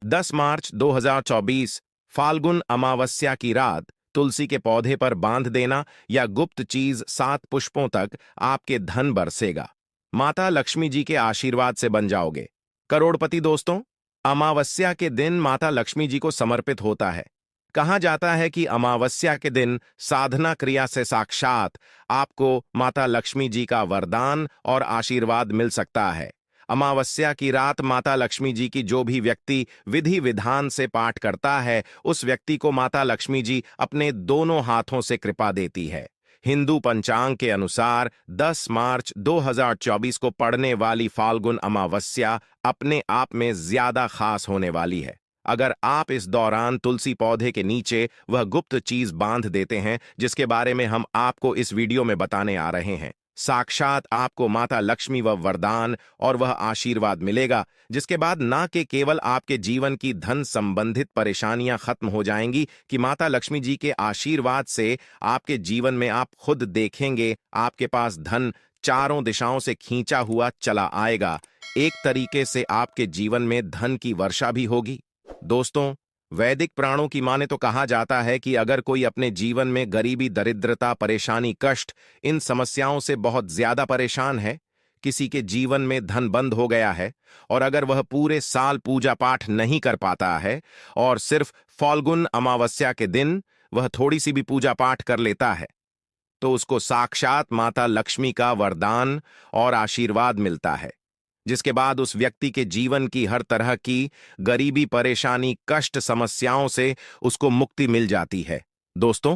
10 मार्च 2024 फाल्गुन अमावस्या की रात तुलसी के पौधे पर बांध देना या गुप्त चीज 7 पुष्पों तक आपके धन बरसेगा। माता लक्ष्मी जी के आशीर्वाद से बन जाओगे करोड़पति। दोस्तों, अमावस्या के दिन माता लक्ष्मी जी को समर्पित होता है। कहा जाता है कि अमावस्या के दिन साधना क्रिया से साक्षात आपको माता लक्ष्मी जी का वरदान और आशीर्वाद मिल सकता है। अमावस्या की रात माता लक्ष्मी जी की जो भी व्यक्ति विधि विधान से पाठ करता है, उस व्यक्ति को माता लक्ष्मी जी अपने दोनों हाथों से कृपा देती है। हिंदू पंचांग के अनुसार 10 मार्च 2024 को पड़ने वाली फाल्गुन अमावस्या अपने आप में ज्यादा खास होने वाली है। अगर आप इस दौरान तुलसी पौधे के नीचे वह गुप्त चीज बांध देते हैं जिसके बारे में हम आपको इस वीडियो में बताने आ रहे हैं, साक्षात आपको माता लक्ष्मी व वरदान और वह आशीर्वाद मिलेगा जिसके बाद ना के केवल आपके जीवन की धन संबंधित परेशानियां खत्म हो जाएंगी कि माता लक्ष्मी जी के आशीर्वाद से आपके जीवन में आप खुद देखेंगे आपके पास धन चारों दिशाओं से खींचा हुआ चला आएगा। एक तरीके से आपके जीवन में धन की वर्षा भी होगी। दोस्तों, वैदिक पुराणों की माने तो कहा जाता है कि अगर कोई अपने जीवन में गरीबी, दरिद्रता, परेशानी, कष्ट, इन समस्याओं से बहुत ज्यादा परेशान है, किसी के जीवन में धन बंद हो गया है और अगर वह पूरे साल पूजा पाठ नहीं कर पाता है और सिर्फ फाल्गुन अमावस्या के दिन वह थोड़ी सी भी पूजा पाठ कर लेता है, तो उसको साक्षात माता लक्ष्मी का वरदान और आशीर्वाद मिलता है जिसके बाद उस व्यक्ति के जीवन की हर तरह की गरीबी, परेशानी, कष्ट, समस्याओं से उसको मुक्ति मिल जाती है। दोस्तों,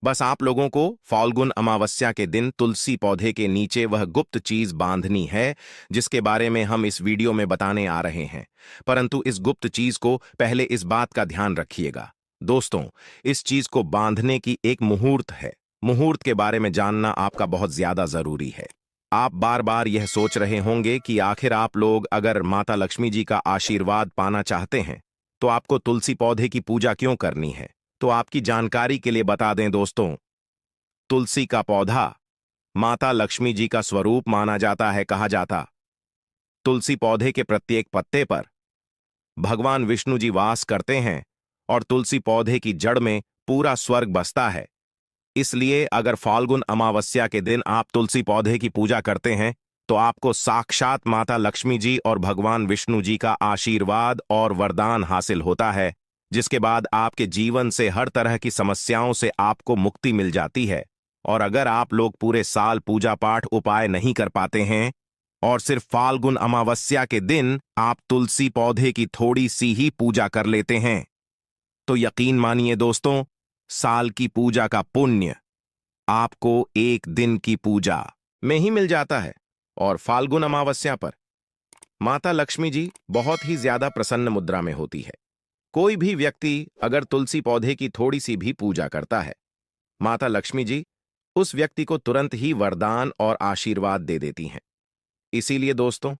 बस आप लोगों को फाल्गुन अमावस्या के दिन तुलसी पौधे के नीचे वह गुप्त चीज बांधनी है जिसके बारे में हम इस वीडियो में बताने आ रहे हैं। परंतु इस गुप्त चीज को पहले इस बात का ध्यान रखिएगा। दोस्तों, इस चीज को बांधने की एक मुहूर्त है। मुहूर्त के बारे में जानना आपका बहुत ज्यादा जरूरी है। आप बार बार यह सोच रहे होंगे कि आखिर आप लोग अगर माता लक्ष्मी जी का आशीर्वाद पाना चाहते हैं तो आपको तुलसी पौधे की पूजा क्यों करनी है। तो आपकी जानकारी के लिए बता दें दोस्तों, तुलसी का पौधा माता लक्ष्मी जी का स्वरूप माना जाता है। कहा जाता तुलसी पौधे के प्रत्येक पत्ते पर भगवान विष्णु जी वास करते हैं और तुलसी पौधे की जड़ में पूरा स्वर्ग बसता है। इसलिए अगर फाल्गुन अमावस्या के दिन आप तुलसी पौधे की पूजा करते हैं तो आपको साक्षात माता लक्ष्मी जी और भगवान विष्णु जी का आशीर्वाद और वरदान हासिल होता है जिसके बाद आपके जीवन से हर तरह की समस्याओं से आपको मुक्ति मिल जाती है। और अगर आप लोग पूरे साल पूजा पाठ उपाय नहीं कर पाते हैं और सिर्फ फाल्गुन अमावस्या के दिन आप तुलसी पौधे की थोड़ी सी ही पूजा कर लेते हैं तो यकीन मानिए दोस्तों, साल की पूजा का पुण्य आपको एक दिन की पूजा में ही मिल जाता है। और फाल्गुन अमावस्या पर माता लक्ष्मी जी बहुत ही ज्यादा प्रसन्न मुद्रा में होती है। कोई भी व्यक्ति अगर तुलसी पौधे की थोड़ी सी भी पूजा करता है, माता लक्ष्मी जी उस व्यक्ति को तुरंत ही वरदान और आशीर्वाद दे देती हैं। इसीलिए दोस्तों,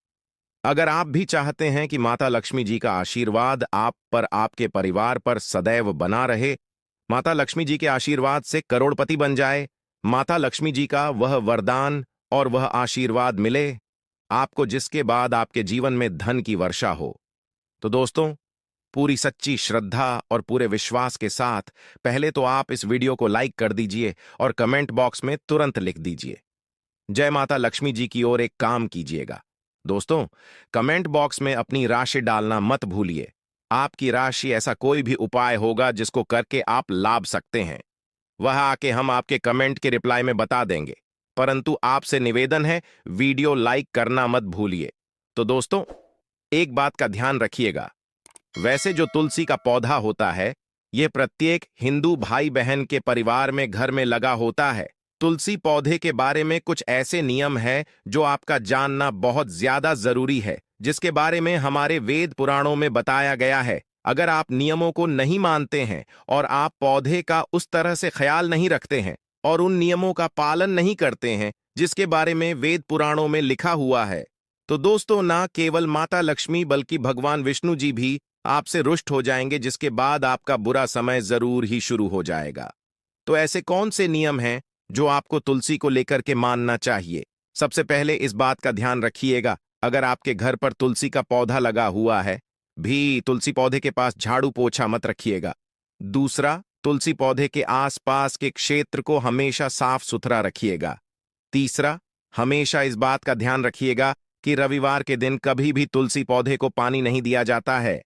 अगर आप भी चाहते हैं कि माता लक्ष्मी जी का आशीर्वाद आप पर, आपके परिवार पर सदैव बना रहे, माता लक्ष्मी जी के आशीर्वाद से करोड़पति बन जाए, माता लक्ष्मी जी का वह वरदान और वह आशीर्वाद मिले आपको जिसके बाद आपके जीवन में धन की वर्षा हो, तो दोस्तों, पूरी सच्ची श्रद्धा और पूरे विश्वास के साथ पहले तो आप इस वीडियो को लाइक कर दीजिए और कमेंट बॉक्स में तुरंत लिख दीजिए जय माता लक्ष्मी जी की। ओर एक काम कीजिएगा दोस्तों, कमेंट बॉक्स में अपनी राशि डालना मत भूलिए। आपकी राशि ऐसा कोई भी उपाय होगा जिसको करके आप लाभ सकते हैं, वह आके हम आपके कमेंट के रिप्लाई में बता देंगे। परंतु आपसे निवेदन है, वीडियो लाइक करना मत भूलिए। तो दोस्तों, एक बात का ध्यान रखिएगा, वैसे जो तुलसी का पौधा होता है यह प्रत्येक हिंदू भाई बहन के परिवार में घर में लगा होता है। तुलसी पौधे के बारे में कुछ ऐसे नियम है जो आपका जानना बहुत ज्यादा जरूरी है जिसके बारे में हमारे वेद पुराणों में बताया गया है। अगर आप नियमों को नहीं मानते हैं और आप पौधे का उस तरह से ख्याल नहीं रखते हैं और उन नियमों का पालन नहीं करते हैं जिसके बारे में वेद पुराणों में लिखा हुआ है, तो दोस्तों, ना केवल माता लक्ष्मी बल्कि भगवान विष्णु जी भी आपसे रुष्ट हो जाएंगे जिसके बाद आपका बुरा समय जरूर ही शुरू हो जाएगा। तो ऐसे कौन से नियम हैं जो आपको तुलसी को लेकर के मानना चाहिए? सबसे पहले इस बात का ध्यान रखिएगा, अगर आपके घर पर तुलसी का पौधा लगा हुआ है भी तुलसी पौधे के पास झाड़ू पोछा मत रखिएगा। दूसरा, तुलसी पौधे के आसपास के क्षेत्र को हमेशा साफ सुथरा रखिएगा। तीसरा, हमेशा इस बात का ध्यान रखिएगा कि रविवार के दिन कभी भी तुलसी पौधे को पानी नहीं दिया जाता है।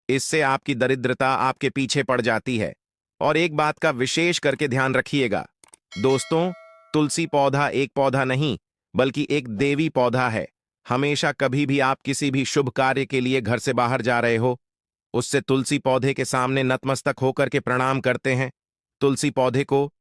इससे आपकी दरिद्रता आपके पीछे पड़ जाती है। और एक बात का विशेष करके ध्यान रखिएगा दोस्तों, तुलसी पौधा एक पौधा नहीं बल्कि एक देवी पौधा है। हमेशा कभी भी आप किसी भी शुभ कार्य के लिए घर से बाहर जा रहे हो, उससे तुलसी पौधे के सामने नतमस्तक होकर के प्रणाम करते हैं तुलसी पौधे को,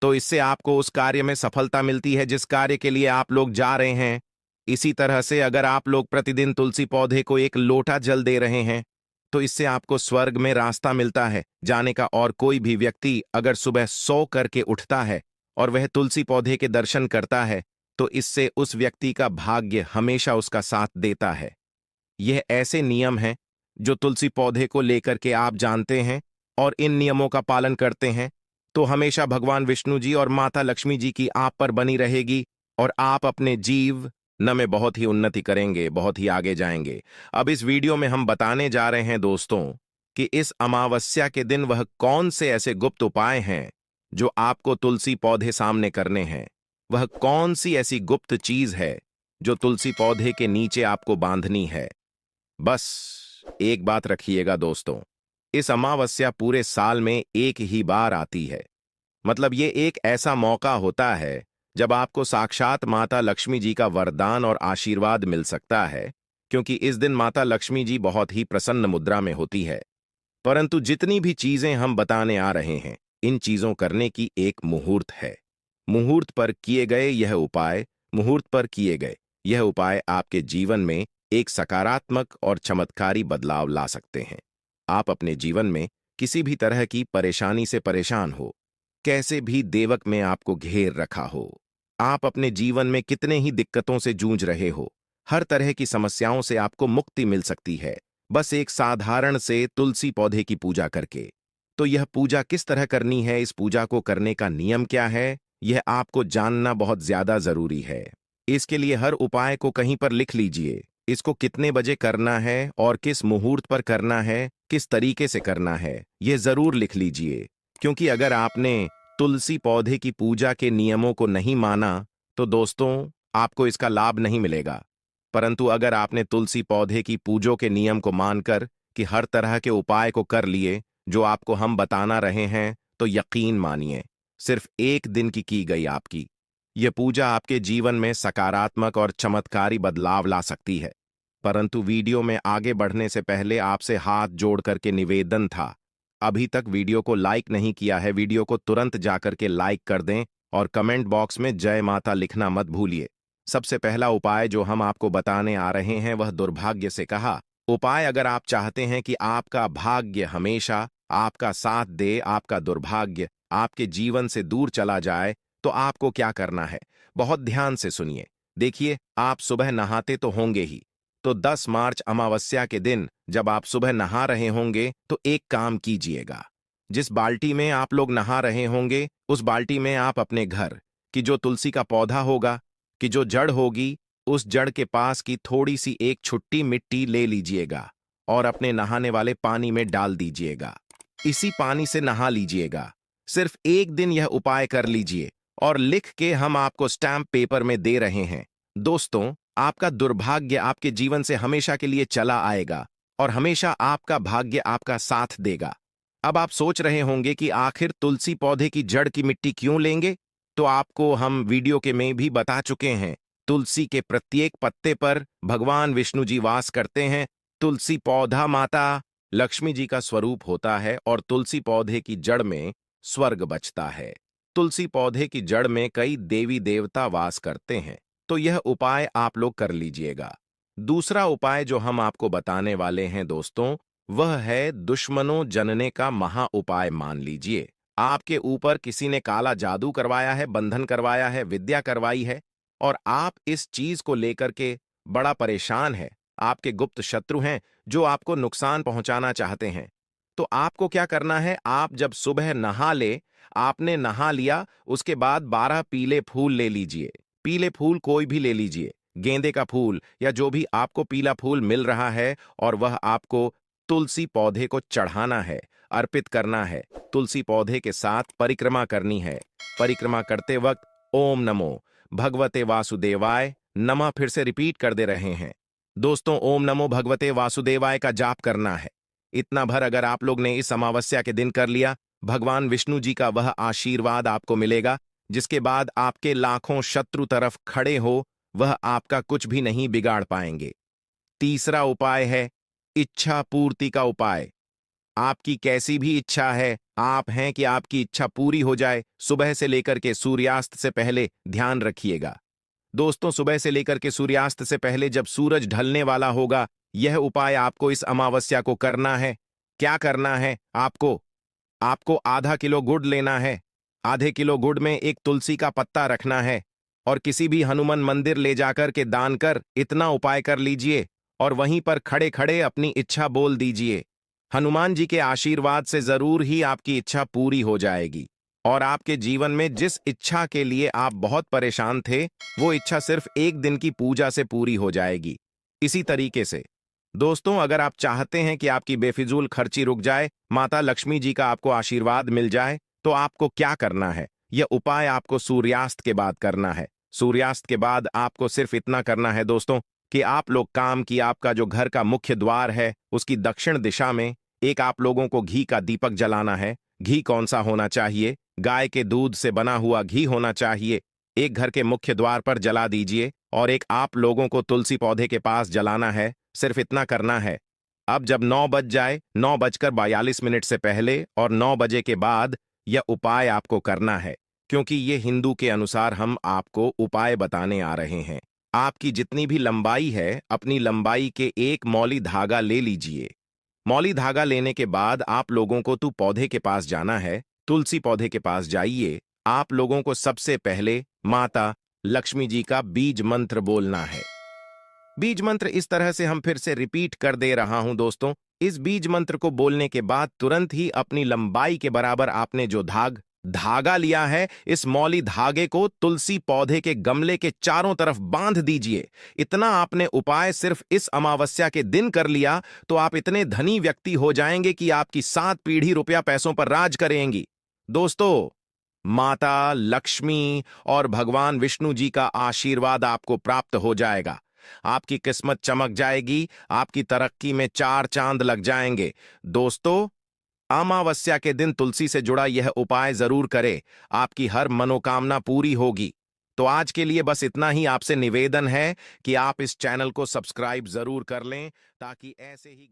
तो इससे आपको उस कार्य में सफलता मिलती है जिस कार्य के लिए आप लोग जा रहे हैं। इसी तरह से अगर आप लोग प्रतिदिन तुलसी पौधे को एक लोटा जल दे रहे हैं तो इससे आपको स्वर्ग में रास्ता मिलता है जाने का। और कोई भी व्यक्ति अगर सुबह सो करके उठता है और वह तुलसी पौधे के दर्शन करता है तो इससे उस व्यक्ति का भाग्य हमेशा उसका साथ देता है। यह ऐसे नियम हैं जो तुलसी पौधे को लेकर के आप जानते हैं और इन नियमों का पालन करते हैं तो हमेशा भगवान विष्णु जी और माता लक्ष्मी जी की आप पर बनी रहेगी और आप अपने जीव न में बहुत ही उन्नति करेंगे, बहुत ही आगे जाएंगे। अब इस वीडियो में हम बताने जा रहे हैं दोस्तों कि इस अमावस्या के दिन वह कौन से ऐसे गुप्त उपाय हैं जो आपको तुलसी पौधे सामने करने हैं। वह कौन सी ऐसी गुप्त चीज है जो तुलसी पौधे के नीचे आपको बांधनी है। बस एक बात रखिएगा दोस्तों, इस अमावस्या पूरे साल में एक ही बार आती है। मतलब ये एक ऐसा मौका होता है जब आपको साक्षात माता लक्ष्मी जी का वरदान और आशीर्वाद मिल सकता है, क्योंकि इस दिन माता लक्ष्मी जी बहुत ही प्रसन्न मुद्रा में होती है। परंतु जितनी भी चीजें हम बताने आ रहे हैं, इन चीजों करने की एक मुहूर्त है। मुहूर्त पर किए गए यह उपाय मुहूर्त पर किए गए यह उपाय आपके जीवन में एक सकारात्मक और चमत्कारी बदलाव ला सकते हैं। आप अपने जीवन में किसी भी तरह की परेशानी से परेशान हो, कैसे भी देवक में आपको घेर रखा हो, आप अपने जीवन में कितने ही दिक्कतों से जूझ रहे हो, हर तरह की समस्याओं से आपको मुक्ति मिल सकती है बस एक साधारण से तुलसी पौधे की पूजा करके। तो यह पूजा किस तरह करनी है, इस पूजा को करने का नियम क्या है, यह आपको जानना बहुत ज्यादा जरूरी है। इसके लिए हर उपाय को कहीं पर लिख लीजिए, इसको कितने बजे करना है और किस मुहूर्त पर करना है, किस तरीके से करना है, यह जरूर लिख लीजिए। क्योंकि अगर आपने तुलसी पौधे की पूजा के नियमों को नहीं माना तो दोस्तों आपको इसका लाभ नहीं मिलेगा। परंतु अगर आपने तुलसी पौधे की पूजो के नियम को मानकर कि हर तरह के उपाय को कर लिए जो आपको हम बताना रहे हैं, तो यकीन मानिए सिर्फ एक दिन की गई आपकी यह पूजा आपके जीवन में सकारात्मक और चमत्कारी बदलाव ला सकती है। परंतु वीडियो में आगे बढ़ने से पहले आपसे हाथ जोड़ करके निवेदन था, अभी तक वीडियो को लाइक नहीं किया है, वीडियो को तुरंत जाकर के लाइक कर दें और कमेंट बॉक्स में जय माता लिखना मत भूलिए। सबसे पहला उपाय जो हम आपको बताने आ रहे हैं वह दुर्भाग्य से कहा उपाय। अगर आप चाहते हैं कि आपका भाग्य हमेशा आपका साथ दे, आपका दुर्भाग्य आपके जीवन से दूर चला जाए, तो आपको क्या करना है, बहुत ध्यान से सुनिए। देखिए, आप सुबह नहाते तो होंगे ही, तो 10 मार्च अमावस्या के दिन जब आप सुबह नहा रहे होंगे तो एक काम कीजिएगा। जिस बाल्टी में आप लोग नहा रहे होंगे उस बाल्टी में आप अपने घर की जो तुलसी का पौधा होगा, कि जो जड़ होगी, उस जड़ के पास की थोड़ी सी एक छुट्टी मिट्टी ले लीजिएगा और अपने नहाने वाले पानी में डाल दीजिएगा। इसी पानी से नहा लीजिएगा। सिर्फ एक दिन यह उपाय कर लीजिए और लिख के हम आपको स्टैम्प पेपर में दे रहे हैं। दोस्तों, आपका दुर्भाग्य आपके जीवन से हमेशा के लिए चला आएगा और हमेशा आपका भाग्य आपका साथ देगा। अब आप सोच रहे होंगे कि आखिर तुलसी पौधे की जड़ की मिट्टी क्यों लेंगे, तो आपको हम वीडियो के में भी बता चुके हैं। तुलसी के प्रत्येक पत्ते पर भगवान विष्णु जी वास करते हैं। तुलसी पौधा माता लक्ष्मी जी का स्वरूप होता है और तुलसी पौधे की जड़ में स्वर्ग बचता है। तुलसी पौधे की जड़ में कई देवी देवता वास करते हैं, तो यह उपाय आप लोग कर लीजिएगा। दूसरा उपाय जो हम आपको बताने वाले हैं दोस्तों, वह है दुश्मनों जनने का महा उपाय। मान लीजिए आपके ऊपर किसी ने काला जादू करवाया है, बंधन करवाया है, विद्या करवाई है और आप इस चीज को लेकर के बड़ा परेशान है। आपके गुप्त शत्रु हैं जो आपको नुकसान पहुंचाना चाहते हैं। तो आपको क्या करना है, आप जब सुबह नहा ले, आपने नहा लिया, उसके बाद 12 पीले फूल ले लीजिए। पीले फूल कोई भी ले लीजिए, गेंदे का फूल या जो भी आपको पीला फूल मिल रहा है, और वह आपको तुलसी पौधे को चढ़ाना है, अर्पित करना है। तुलसी पौधे के साथ परिक्रमा करनी है। परिक्रमा करते वक्त ओम नमो भगवते वासुदेवाय नमः फिर से रिपीट कर दे रहे हैं। दोस्तों, ओम नमो भगवते वासुदेवाय का जाप करना है। इतना भर अगर आप लोग ने इस अमावस्या के दिन कर लिया, भगवान विष्णु जी का वह आशीर्वाद आपको मिलेगा, जिसके बाद आपके लाखों शत्रु तरफ खड़े हो वह आपका कुछ भी नहीं बिगाड़ पाएंगे। तीसरा उपाय है इच्छा पूर्ति का उपाय। आपकी कैसी भी इच्छा है, आप हैं कि आपकी इच्छा पूरी हो जाए, सुबह से लेकर के सूर्यास्त से पहले ध्यान रखिएगा। दोस्तों, सुबह से लेकर के सूर्यास्त से पहले जब सूरज ढलने वाला होगा, यह उपाय आपको इस अमावस्या को करना है। क्या करना है आपको? आपको आधा किलो गुड़ लेना है। आधे किलो गुड़ में एक तुलसी का पत्ता रखना है और किसी भी हनुमान मंदिर ले जाकर के दान कर इतना उपाय कर लीजिए और वहीं पर खड़े खड़े अपनी इच्छा बोल दीजिए। हनुमान जी के आशीर्वाद से जरूर ही आपकी इच्छा पूरी हो जाएगी और आपके जीवन में जिस इच्छा के लिए आप बहुत परेशान थे, वो इच्छा सिर्फ एक दिन की पूजा से पूरी हो जाएगी। इसी तरीके से दोस्तों, अगर आप चाहते हैं कि आपकी बेफिजूल खर्ची रुक जाए, माता लक्ष्मी जी का आपको आशीर्वाद मिल जाए, तो आपको क्या करना है? यह उपाय आपको सूर्यास्त के बाद करना है। सूर्यास्त के बाद आपको सिर्फ इतना करना है दोस्तों कि आप लोग काम की आपका जो घर का मुख्य द्वार है, उसकी दक्षिण दिशा में एक आप लोगों को घी का दीपक जलाना है। घी कौन सा होना चाहिए? गाय के दूध से बना हुआ घी होना चाहिए। एक घर के मुख्य द्वार पर जला दीजिए और एक आप लोगों को तुलसी पौधे के पास जलाना है। सिर्फ इतना करना है। अब जब 9 बज जाए, 9:42 से पहले और 9 बजे के बाद यह उपाय आपको करना है, क्योंकि ये हिंदू के अनुसार हम आपको उपाय बताने आ रहे हैं। आपकी जितनी भी लंबाई है, अपनी लंबाई के एक मौली धागा ले लीजिए। मौली धागा लेने के बाद आप लोगों को पौधे के पास जाना है। तुलसी पौधे के पास जाइए। आप लोगों को सबसे पहले माता लक्ष्मी जी का बीज मंत्र बोलना है। बीज मंत्र इस तरह से हम फिर से रिपीट कर दे रहा हूं दोस्तों। इस बीज मंत्र को बोलने के बाद तुरंत ही अपनी लंबाई के बराबर आपने जो धागा लिया है, इस मौली धागे को तुलसी पौधे के गमले के चारों तरफ बांध दीजिए। इतना आपने उपाय सिर्फ इस अमावस्या के दिन कर लिया तो आप इतने धनी व्यक्ति हो जाएंगे कि आपकी 7 पीढ़ी रुपया पैसों पर राज करेंगी। दोस्तों, माता लक्ष्मी और भगवान विष्णु जी का आशीर्वाद आपको प्राप्त हो जाएगा। आपकी किस्मत चमक जाएगी। आपकी तरक्की में 4 चांद लग जाएंगे। दोस्तों, अमावस्या के दिन तुलसी से जुड़ा यह उपाय जरूर करें। आपकी हर मनोकामना पूरी होगी। तो आज के लिए बस इतना ही आपसे निवेदन है कि आप इस चैनल को सब्सक्राइब जरूर कर लें, ताकि ऐसे ही